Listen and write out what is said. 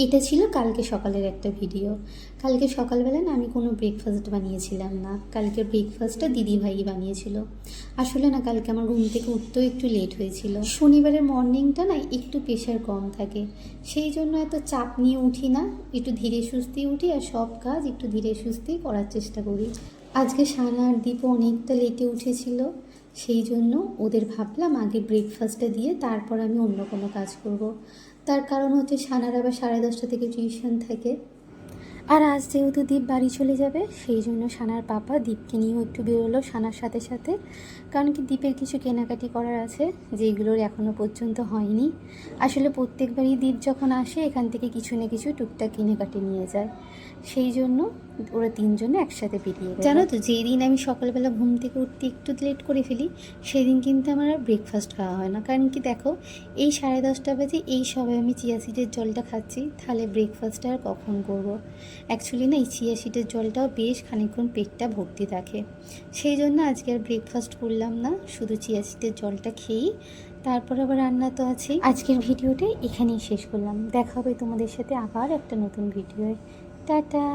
এটা ছিল কালকে সকালের একটা ভিডিও। কালকে সকালবেলা না আমি কোনো ব্রেকফাস্ট বানিয়েছিলাম না, কালকে ব্রেকফাস্টটা দিদিভাই বানিয়েছিল। আসলে না কালকে আমার ঘুম থেকে উঠতেও একটু লেট হয়েছিল। শনিবারের মর্নিংটা না একটু প্রেশার কম থাকে, সেই জন্য এত চাপ নিয়ে উঠি না, একটু ধীরে সুস্থেই উঠি আর সব কাজ একটু ধীরে সুস্থেই করার চেষ্টা করি। আজকে সানা আর দীপও অনেকটা লেটে উঠেছিল, সেই জন্য ওদের ভাবলাম আগে ব্রেকফাস্টটা দিয়ে তারপর আমি অন্য কোনো কাজ করব। তার কারণ হচ্ছে সানার আবার 10:30 থেকে টিউশন থাকে। আর আজ যেহেতু দীপ বাড়ি চলে যাবে, সেই জন্য সানার পাপা দীপকে নিয়েও একটু বেরোলো সানার সাথে সাথে। কারণ কি দীপের কিছু কেনাকাটি করার আছে, যেগুলোর এখনও পর্যন্ত হয়নি। আসলে প্রত্যেকবারই দীপ যখন আসে এখান থেকে কিছু না কিছু টুকটাক কেনাকাটি নিয়ে যায়, সেই জন্য ওরা তিনজনে একসাথে বেরিয়ে গেল। জানো তো, যেই দিন আমি সকালবেলা ঘুম থেকে উঠতে একটু লেট করে ফেলি, সেদিন কিন্তু আমার আর ব্রেকফাস্ট খাওয়া হয় না। কারণ কি দেখো, এই 10:30 বাজে এই সবাই আমি চিয়া সিডের জলটা খাচ্ছি, তাহলে ব্রেকফাস্টটা আর কখন করব। অ্যাকচুয়ালি না এই চিয়া সিডের জলটাও বেশ খানিকক্ষণ পেটটা ভর্তি থাকে, সেই জন্য আজকে আর ব্রেকফাস্ট করলাম না, শুধু চিয়া সিডের জলটা খেয়েই তারপর আবার রান্না তো আছেই। আজকের ভিডিওটা এখানেই শেষ করলাম, দেখা হবে তোমাদের সাথে আবার একটা নতুন ভিডিওয়। টাটা।